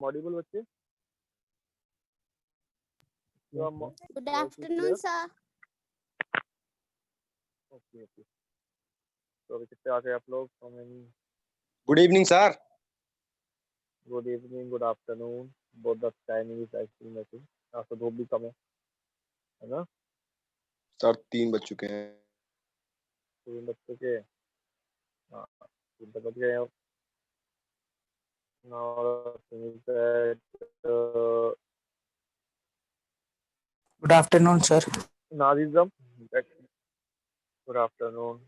audible बच्चे? Good afternoon, sir. Okay. तो अभी कितने आ गए आप लोग? Good evening, sir. Good evening, good afternoon. Both the timing is actually matching. तो धूप भी कम है ना? सर 3 बज चुके हैं। 3 बज चुके हैं। हाँ, 3 बज गए हैं। Now that Good afternoon, sir. Nazism. Good afternoon.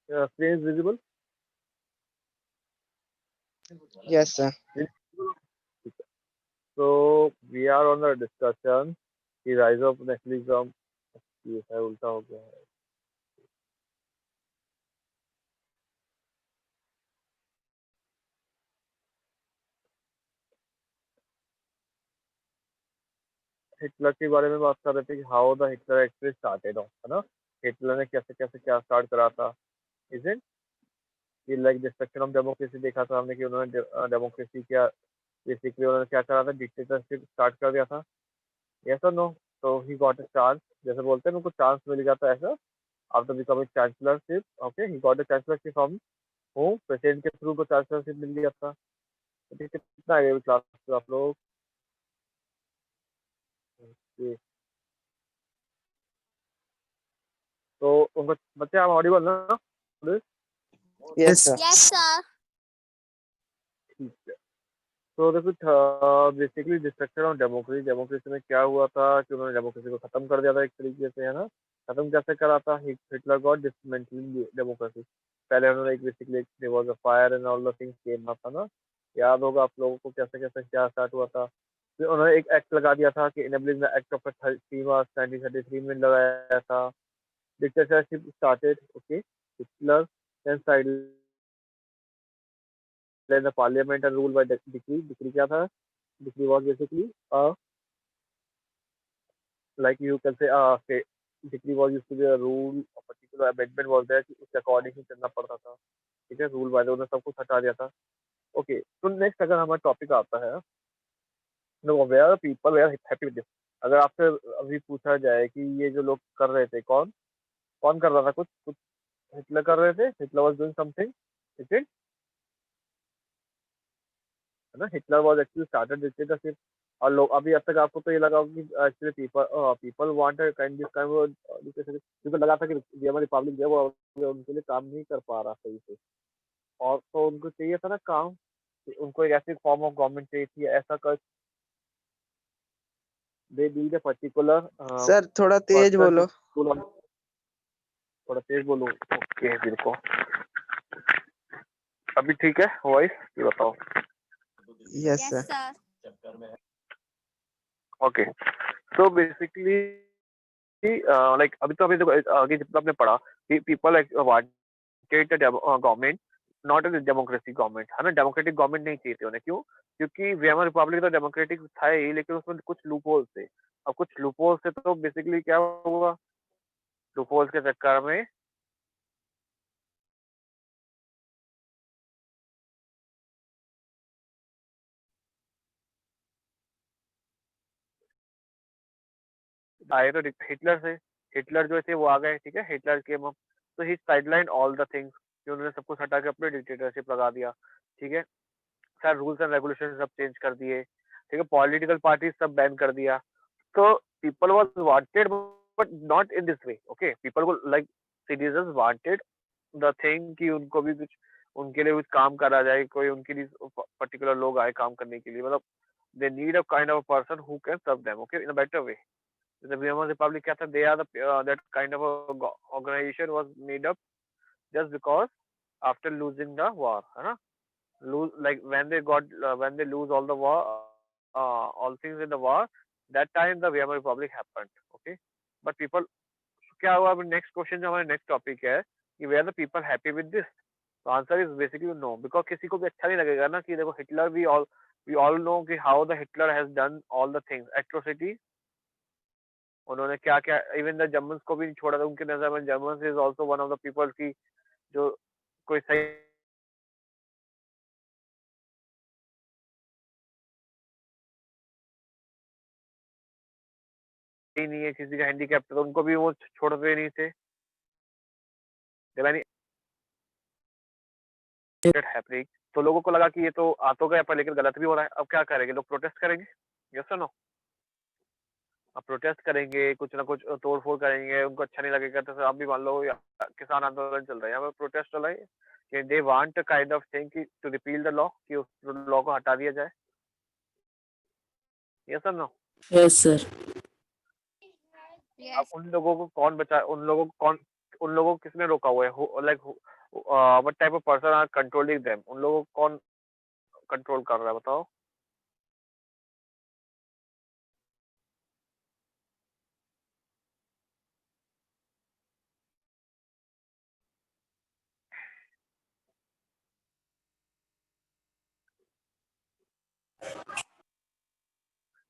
Screen is visible? Yes, sir. So we are on the discussion the rise of nationalism. ये है उल्टा हो गया है। हिटलर के बारे में बात कर रहे थे कि how the Hitler actually started off, है ना? हिटलर ने कैसे कैसे क्या स्टार्ट करा था, इजंट ये लाइक डिस्ट्रक्शन ऑफ डेमोक्रेसी देखा था हमने कि उन्होंने डेमोक्रेसी क्या बेसिकली उन्होंने क्या करा था, डिक्टेटरशिप स्टार्ट कर दिया था। यस और नो? तो ही गॉट अ चांस, जैसे बोलते हैं उनको चांस मिल गया था ऐसा after becoming chancellorship. Okay, he got a chancellorship from हूँ, प्रेसिडेंट के थ्रू को चांसलरशिप मिल गया था। तो कितना आगे क्लास आप लोग? तो उनको बच्चे आप ऑडिबल ना? Yes, sir. Yes, sir. ठीक है। तो देखो बेसिकली डिस्ट्रक्शन ऑफ डेमोक्रेसी में क्या हुआ था कि उन्होंने डेमोक्रेसी को खत्म कर दिया था एक तरीके से, है ना? खत्म कैसे करा था? Hitler got dismantling democracy. पहले उन्होंने एक basically there was a fire and all the things came था ना? याद होगा आप लोगों को कैसे कैसे क्या स्टार्ट हुआ था? फिर उन्होंने एक एक्ट लगा दिया था कि इनेबलिंग द एक्ट ऑफ 1933 में लगाया था। Dictatorship started. Okay, Hitler then side the parliament and rule by decree. Decree क्या था? Decree was basically like you can say decree was used to be a rule, a particular amendment was there कि उसके according ही चलना पड़ता था। ठीक है, rule वाले उन्होंने सब कुछ हटा दिया था। ओके, तो नेक्स्ट अगर हमारा टॉपिक आता है where people were happy with this. अगर आपसे अभी पूछा जाए कि ये जो लोग कर रहे थे कौन कौन कर रहा था, कुछ कुछ हिटलर कर रहे थे, Hitler was doing something, it है ना? Hitler was actually started dictatorship. और लोग अभी अब तक आपको तो ये लगा होगा कि actually people wanted kind this kind of dictatorship, क्योंकि लगा था कि वीमन रिपब्लिक जो है वो उनके लिए काम नहीं कर पा रहा सही से, और तो उनको चाहिए था ना काम, उनको एक ऐसी फॉर्म ऑफ गवर्नमेंट चाहिए थी, ऐसा कर दे नीड अ पर्टिकुलर Sir, थोड़ा तेज बोलो। थोड़ा तेज बोलो। ओके, बिल्कुल अभी ठीक है वॉइस? ये बताओ। Yes, Yes, sir. sir. Okay, तो बेसिकली लाइक अभी तो अभी देखो आगे जितना आपने पढ़ा कि people wanted government not a democracy government, है ना? डेमोक्रेटिक गवर्नमेंट नहीं चाहिए थी उन्हें। क्यों? क्योंकि वेमन रिपब्लिक तो डेमोक्रेटिक था ही, लेकिन उसमें कुछ लूपहोल्स थे। अब कुछ लूपहोल्स थे तो बेसिकली क्या हुआ, लूपहोल्स के चक्कर में आए तो हिटलर से, हिटलर जो थे वो आ गए। ठीक है, हिटलर के तो ही साइडलाइन ऑल द थिंग्स कि उन्होंने सब कुछ हटा के अपने डिक्टेटरशिप लगा दिया। ठीक है, सारे रूल्स एंड रेगुलेशन सब चेंज कर दिए। ठीक है, पॉलिटिकल पार्टी सब बैन कर दिया। तो people was wanted but not in this way. Okay, people को like citizens wanted the thing कि उनको भी कुछ, उनके लिए कुछ काम करा जाए, कोई उनके लिए पर्टिकुलर लोग आए काम करने के लिए, मतलब they need a kind of person who can serve them okay in a better way. The Weimar Republic क्या था? They are that kind of a organization was made up just because after losing the war, है ना? Lose like when they got when they lose all the war, all things in the war, that time the Weimar Republic happened. Okay, but people क्या हुआ? अब next question जो हमारा next topic है कि were the people happy with this? The answer is basically no, because किसी को भी अच्छा नहीं लगेगा ना कि देखो हिटलर we all know कि how the Hitler has done all the things atrocities, उन्होंने क्या क्या इवन द जर्मन्स को भी नहीं छोड़ा था। उनके नजर में Germans is also one of the people की जो कोई सही ही नहीं है, किसी का हैंडीकैप तो उनको भी वो छोड़ते नहीं थे। हैपनिंग, तो लोगों को लगा कि ये तो आ तो गया पर लेकिन गलत भी हो रहा है। अब क्या करेंगे लोग? प्रोटेस्ट करेंगे, यस और नो? अब प्रोटेस्ट करेंगे, कुछ ना कुछ तोड़ फोड़ करेंगे, उनको अच्छा नहीं लगेगा। तो आप भी मान लो किसान आंदोलन चल रहा है, यहाँ पे प्रोटेस्ट चल रहा है कि they want kind of thing कि टू रिपील द लॉ, कि उस लॉ को हटा दिया जाए, यस और नो? Yes, sir. अब Yes. उन लोगों को कौन बचा, उन लोगों को किसने रोका हुआ है? Like what type of person are controlling them? उन लोगों को कौन कंट्रोल कर रहा है बताओ?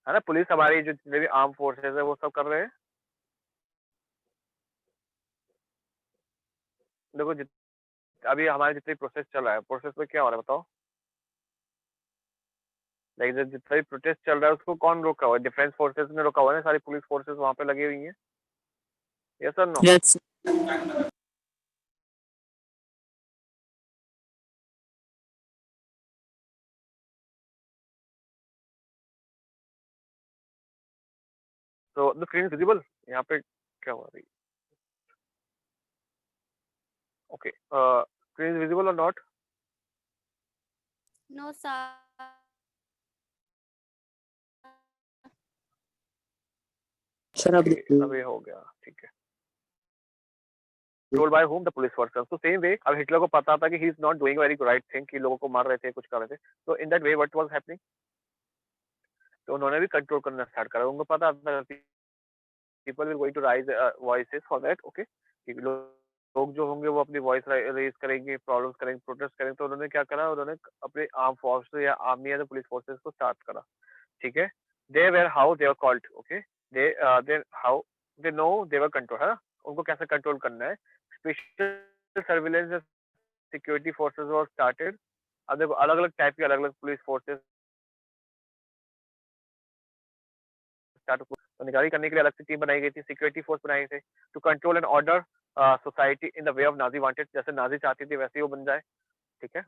है ना, पुलिस हमारी जो जितने भी आर्म फोर्सेस है वो सब कर रहे हैं। देखो अभी हमारे जितने प्रोसेस चल रहा है, प्रोसेस में क्या हो रहा है बताओ? लाइक जितना भी प्रोटेस्ट चल रहा है उसको कौन रोका हुआ है? डिफेंस फोर्सेस ने रोका हुआ है ना, सारी पुलिस फोर्सेस वहां पे लगी हुई हैं, यस और नो? Yes. तो द स्क्रीन विजिबल यहाँ पे क्या हुआ अभी? ओके, स्क्रीन विजिबल और नॉट? No, sir. Sir, अब अभी हो गया, ठीक है। Told by whom? The police person. तो सेम वे अब हिटलर को पता था कि he is not doing very right thing, कि लोगों को मार रहे थे, कुछ कर रहे थे, तो in that way what was happening? तो उन्होंने भी कंट्रोल करना स्टार्ट करा। उनको पता था people will going to raise voices for that, okay, कि लोग जो होंगे वो अपनी वॉइस रेज करेंगे, प्रॉब्लम्स करेंगे, प्रोटेस्ट करेंगे। तो उन्होंने क्या करा? उन्होंने अपने आर्म फोर्स या आर्मी या पुलिस फोर्सेस को स्टार्ट करा, ठीक है। They were how they were called, okay, they how they know they were control, है ना? उनको कैसे कंट्रोल करना है? Special surveillance security forces were started. अब देखो अलग अलग टाइप की अलग अलग पुलिस फोर्सेस स्टार्ट, तो निगरानी करने के लिए अलग से टीम बनाई गई थी, सिक्योरिटी फोर्स बनाए गए थे to control and order society in the way of Nazi wanted. जैसे नाजी चाहती थी वैसे ही वो बन जाए, ठीक है।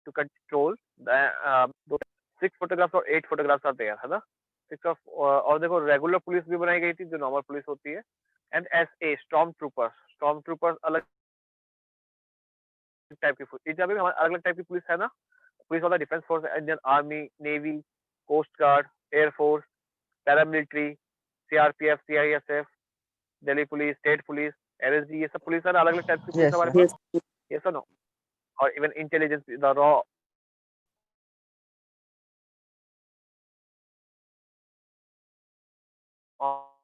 टू कंट्रोल सिक्स फोटोग्राफ्स और 8 फोटोग्राफ्स आर देयर, है ना? सिक्स ऑफ, और देखो रेगुलर पुलिस भी बनाई गई थी जो नॉर्मल पुलिस होती है, and S A storm troopers अलग टाइप की पुलिस। जब भी हमारे अलग अलग टाइप की पुलिस है ना, पुलिस वाला defence force, Indian army, navy, coast guard, air force, paramilitary, CRPF, CISF, Delhi police, state police, NSG, ये सब पुलिस है ना, अलग अलग टाइप की पुलिस Yes, हमारे sir. पास, ये सब नो। और इवन इंटेलिजेंस, द रॉ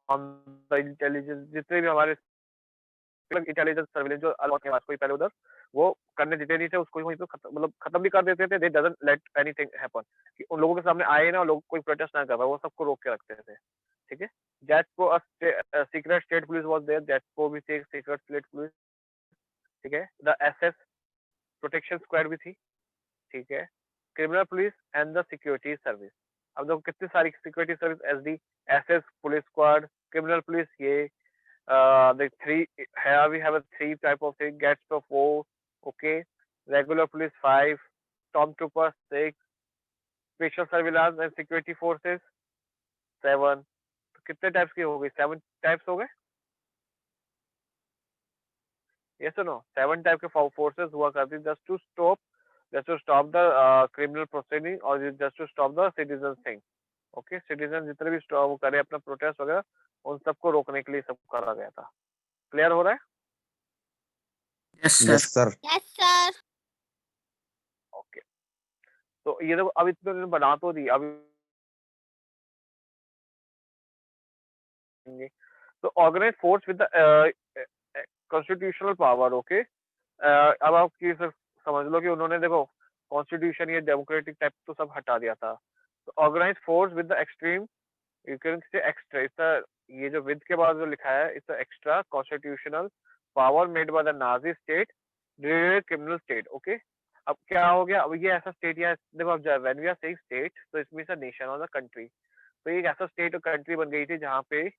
ऑन द इंटेलिजेंस, जितने भी हमारे इंटेलिजेंस सर्विलेंस जो अलॉट के पास कोई पहले उधर वो करने देते नहीं थे, उसको वहीं पे मतलब खत्म भी कर देते थे। दे डजंट लेट एनीथिंग हैपन, कि उन लोगों के सामने आए ना, लोग कोई प्रोटेस्ट ना कर पाए, वो सबको रोक के रखते थे, ठीक है। जैसको secret state police was there, जैसको भी थी सीक्रेट स्टेट पुलिस, ठीक है। द एसएस प्रोटेक्शन स्क्वाड भी थी, ठीक है। Criminal police and the security service. अब देखो कितनी सारी security service, SD, SS police squad, criminal police, ये the three here we have a three type of thing, gets the 4, okay, regular police 5, stormtroopers 6, special surveillance and security forces 7। तो कितने types की हो गई? 7 टाइप्स हो गए, yes और no? 7 type के फोर्सेस हुआ करती, just to stop the criminal proceeding और just to stop the citizen thing, okay. Citizen जितने भी वो करे अपना प्रोटेस्ट वगैरह, उन सबको रोकने के लिए सब करा गया था। क्लियर हो रहा है? Yes, sir. Yes sir. Yes, sir. Okay, तो ये देखो अब इतने दिन बना तो दी, अब तो organise force with constitutional power, okay. अब आप समझ लो कि उन्होंने देखो कॉन्स्टिट्यूशन ये डेमोक्रेटिक टाइप तो सब हटा दिया था। तो organise force with the extreme, you can say extra ये जो विद के बाद जो लिखा है it's extra constitutional power made by the Nazi state criminal state. Okay, अब क्या हो गया, अब ये ऐसा स्टेट या देखो अब when we are saying state तो इसमें अ नेशन और द कंट्री, तो ये एक ऐसा स्टेट और कंट्री बन गई थी जहाँ पे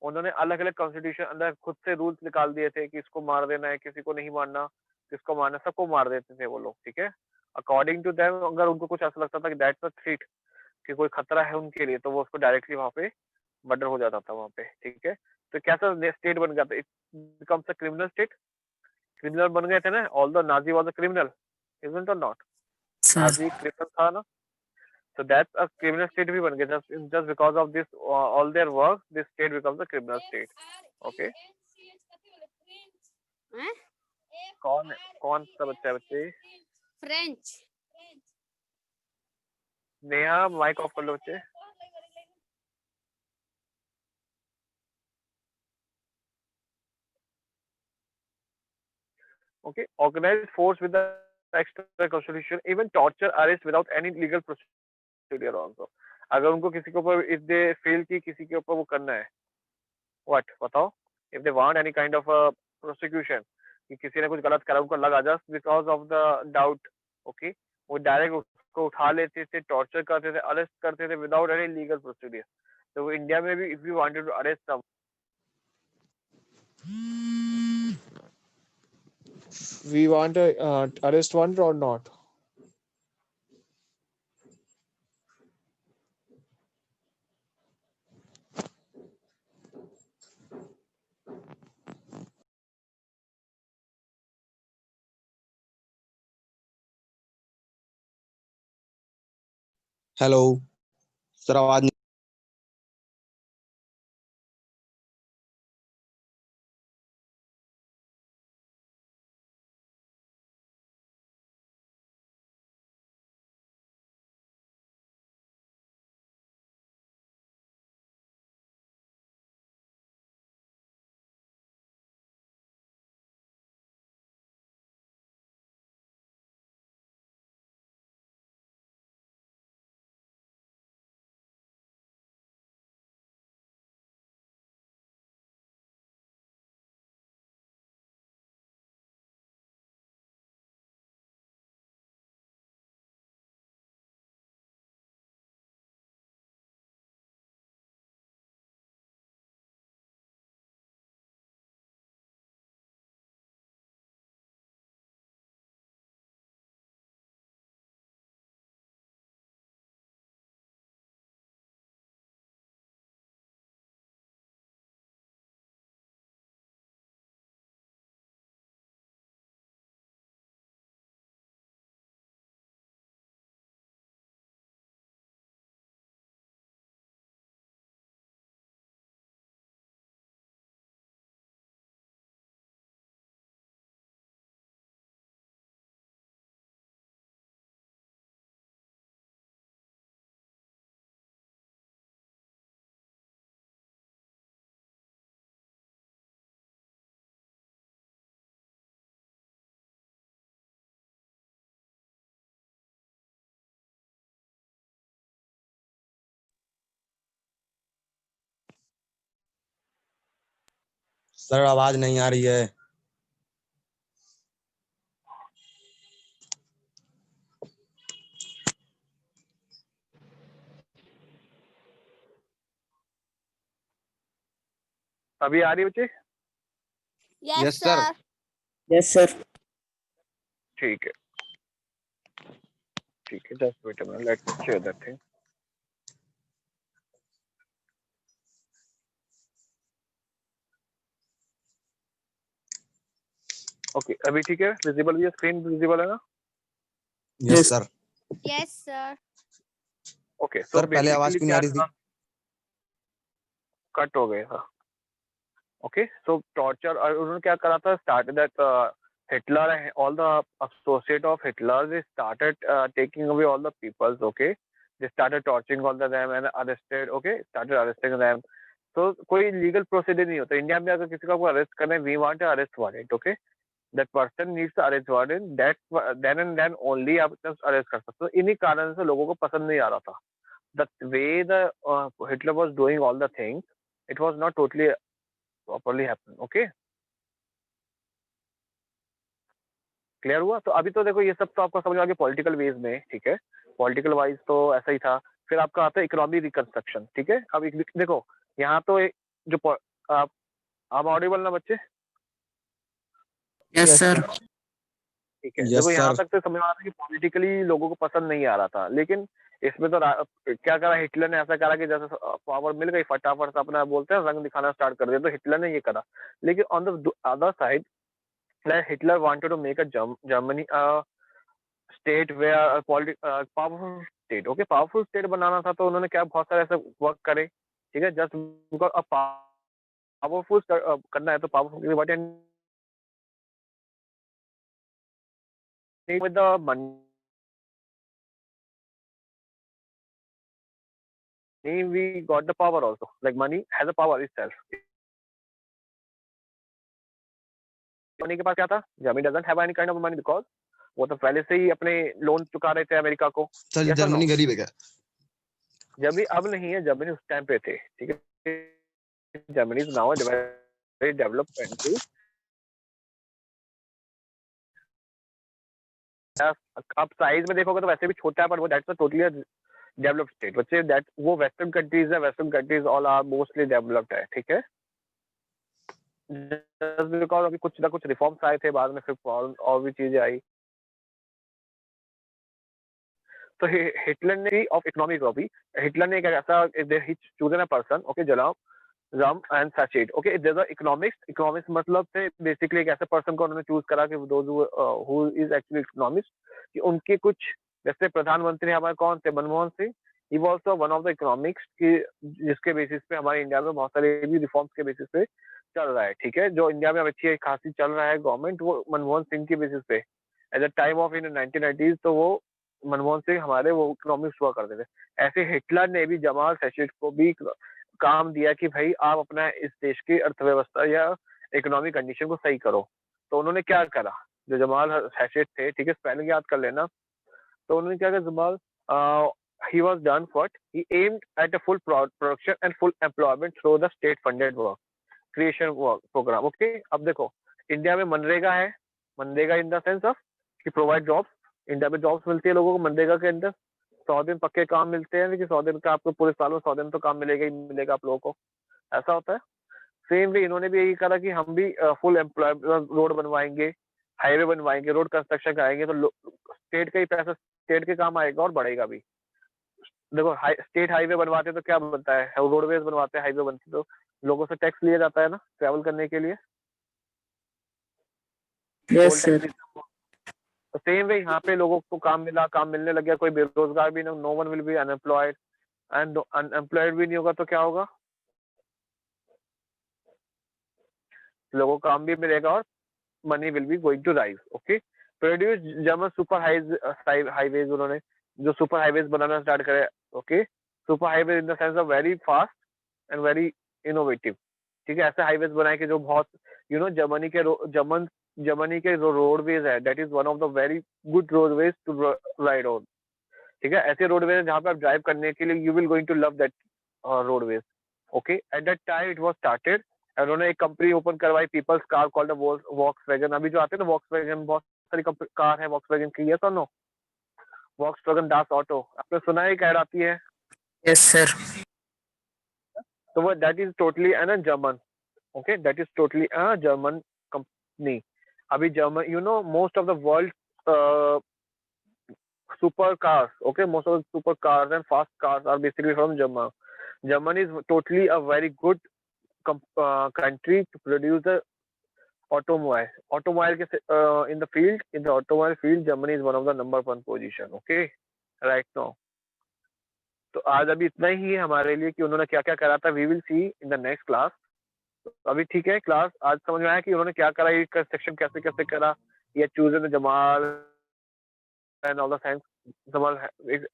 उन्होंने अलग अलग कॉन्स्टिट्यूशन अंदर खुद से रूल्स निकाल दिए थे कि इसको मार देना है, किसी को नहीं मारना, किसको मारना, सबको मार देते थे वो लोग। ठीक है, अकॉर्डिंग टू देम अगर उनको कुछ ऐसा लगता था कि दैट्स अ थ्रेट, कि कोई खतरा है उनके लिए, तो वो उसको डायरेक्टली वहां पे मर्डर हो जाता था वहां पे। ठीक है, तो कैसा स्टेट बन गया था, it becomes a criminal state. Criminal बन गए थे ना, all the Nazi was a criminal, isn't और नॉट, sir, नाजी क्रिमिनल था ना, so that's a criminal state भी बन गया, just because of this all their work this state becomes a criminal state। okay, कौन कौन सा बच्चा है बच्चे? फ्रेंच। नेहा माइक ऑफ कर लो बच्चे। okay, organized force with the extra constitution, even torture, arrest without any legal procedure also। अगर उनको किसी के ऊपर if they feel कि किसी के ऊपर वो करना है, what बताओ, if they want any kind of a prosecution कि किसी ने कुछ गलत करा उनको लगा just because of the doubt, okay, वो डायरेक्ट उसको उठा लेते थे, टॉर्चर करते थे, अरेस्ट करते थे विदाउट एनी लीगल प्रोसीडियर। तो इंडिया में भी if you wanted to arrest some, we want to arrest one or not? Hello sir, आवाज नहीं। सर आवाज नहीं आ रही है। अभी आ रही है बच्चे? Yes sir. Sir. yes sir, ठीक है, ठीक है, just wait a minute, let me share that thing. Okay, अभी ठीक है, विजिबल है, स्क्रीन विजिबल है ना? Yes sir. Yes sir. Okay, so sir पहले आवाज बेसिकली क्यों नहीं क्या आ रही थी? कट हो गया था। ओके, सो टॉर्चर, और उन्होंने क्या करा था, start that Hitler and all the associate of Hitler, they started taking away all the peoples. Okay, they started torturing all the them and arrested, okay, started arresting them. तो कोई legal procedure नहीं होता India में, अगर किसी को arrest करना है, we want a arrest warrant. Okay, that person needs arrest warrant, that then and then only आप अरेस्ट कर सकते हो। इन्हीं कारण से लोगों को पसंद नहीं आ रहा था the way the Hitler was doing all the things. it was not totally properly happen. Okay, clear हुआ? तो अभी तो देखो ये सब तो आपको समझ आ गया पॉलिटिकल वेज में, ठीक है, पॉलिटिकल वाइज तो ऐसा ही था। फिर आपका आता है इकोनॉमिक रिकंस्ट्रक्शन, ठीक है। अब देखो यहाँ तो जो आप ऑडिबल ना बच्चे? Yes, sir. ठीक है, Yes, देखो यहाँ sir. तक तो समझ आ रहा है कि पॉलिटिकली लोगों को पसंद नहीं आ रहा था, लेकिन इसमें तो क्या करा हिटलर ने, ऐसा करा कि जैसे पावर मिल गई फटाफट से अपना बोलते हैं रंग दिखाना स्टार्ट कर दिया, तो हिटलर ने ये करा। लेकिन on the other side Hitler wanted to make a Germany state where powerful state, okay, powerful state बनाना था, तो उन्होंने क्या बहुत सारे ऐसे वर्क करे, ठीक है, जस्ट बिकॉज अब पावरफुल करना है तो powerful what and with the money we got the power also, like money has a power itself. Money के पास क्या था? Germany doesn't have any kind of money because वो तो पहले से ही अपने लोन चुका रहे थे अमेरिका को। Sir Yes or Germany no? गरीब है क्या? जर्मनी अब नहीं है, जर्मनी उस टाइम पे थे, ठीक है। Germany is now a very developed country. आप साइज में देखोगे तो वैसे भी छोटा है, पर वो that's a totally developed state बच्चे, दैट वो वेस्टर्न कंट्रीज है, western countries all are mostly developed है, ठीक है। जस्ट बिकॉज अभी कुछ ना कुछ रिफॉर्म्स आए थे, बाद में फिर और भी चीजें आई। तो हिटलर ने ऑफ इकोनॉमिक रॉबी, हिटलर ने एक ऐसा चूजन अ पर्सन, ओके, जलाओ रम एंड सैचेट, ओके, देयर आर इकोनॉमिक्स मतलब थे बेसिकली एक ऐसे पर्सन को उन्होंने चूज करा कि those who is actually economics, कि उनके कुछ, जैसे प्रधानमंत्री हमारे कौन थे, Manmohan Singh, he was also one of the economics की, जिसके बेसिस पे हमारे इंडिया में बहुत सारे भी रिफॉर्म्स के बेसिस पे चल रहा है, ठीक है। जो इंडिया में अब अच्छी खासी चल रहा है गवर्नमेंट, वो मनमोहन सिंह की बेसिस पे at the time of in 1990s, तो वो मनमोहन सिंह हमारे वो इकोनॉमिक्स हुआ करते थे। ऐसे हिटलर ने भी जमाल सैचेट को भी काम दिया कि भाई आप अपना इस देश की अर्थव्यवस्था या इकोनॉमिक कंडीशन को सही करो। तो उन्होंने क्या करा, जो जमाल सैचेट थे, ठीक है, स्पेलिंग याद कर लेना। तो उन्होंने क्या करा, Jamal he was done what he aimed at a full production and full employment through the state funded work creation work program, okay। अब देखो इंडिया में मनरेगा है, मनरेगा इन द सेंस ऑफ कि प्रोवाइड जॉब्स, इंडिया में जॉब्स मिलती है लोगों को मनरेगा के अंदर, 100 दिन पक्के काम मिलते हैं, लेकिन 100 दिन का आपको पूरे साल में 100 दिन तो काम मिलेगा ही मिलेगा आप लोगों को, ऐसा होता है। सेम वे इन्होंने भी यही करा कि हम भी फुल एम्प्लॉय रोड बनवाएंगे, हाईवे बनवाएंगे, रोड कंस्ट्रक्शन कराएंगे, तो स्टेट का ही पैसा स्टेट के काम आएगा और बढ़ेगा भी। देखो स्टेट हाईवे बनवाते तो क्या बनता है, रोडवेज बनवाते हैं, हाईवे बनती तो लोगों से टैक्स लिया जाता है ना ट्रैवल करने के लिए, Yes, sir. तो सेम वे यहाँ पे लोगों को काम मिला, काम मिलने लग गया, कोई बेरोजगार भी नहीं, no one will be unemployed, and unemployed भी नहीं होगा तो क्या होगा, लोगों को काम भी मिलेगा और money will be going to rise, okay. Produce German super highways, उन्होंने जो सुपर हाईवेज बनाना स्टार्ट करे, okay, super highway in the sense of very fast and very innovative, ठीक है, ऐसे हाईवेज बनाए कि जो बहुत जर्मनी के जो रोडवेज है, that is one of the very good roadways to ride on, ठीक है। ऐसे रोडवेज जहाँ पे आप ड्राइव करने के लिए you will going to love that roadways, okay. At that time it was started, उन्होंने एक कंपनी ओपन करवाई, पीपल्स कार कॉल्ड वॉक्सवैगन। अभी जो आते हैं ना वॉक्सवैगन, बहुत सारी कार है वॉक्सवैगन की, यस और नो? वॉक्सवैगन दास ऑटो, आपने सुना है कैड आती है, Yes, sir. तो वो that is totally an German, okay, that is totally a German company. अभी German, you know, most of the world supercars, okay, most of the supercars and fast cars are basically from Germany. Germany is totally a very good country to produce the automobile. In the automobile field, Germany is one of the number one position, okay, right now. तो आज अभी इतना ही है हमारे लिए कि उन्होंने क्या क्या करा था, we will see in the next class. अभी ठीक है, क्लास आज समझ में आया कि उन्होंने क्या करा, ये कंस्ट्रक्शन कैसे कैसे करा, ये chosen Jamal and all the science, Jamal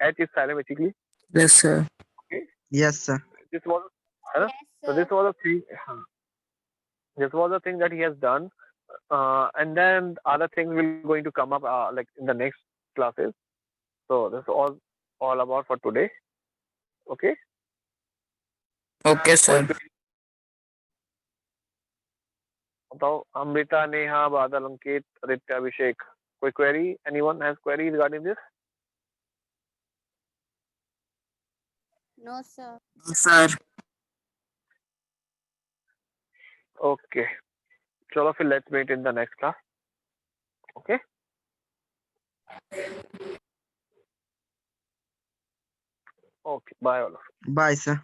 H is silent basically. Yes, sir. Okay, Yes, sir. this was, है ना? Yes, So sir. this was a thing. This was a thing that he has done, and then other things will going to come up like in the next classes. So this is all about for today. Okay. Okay, sir. बताओ, अमृता, नेहा, बादल, अंकित, आदित्य, अभिषेक, कोई query? Anyone has query regarding this? No, sir. Sir. Okay, चलो फिर let's meet in the next class. Okay, okay, bye all. Bye, sir.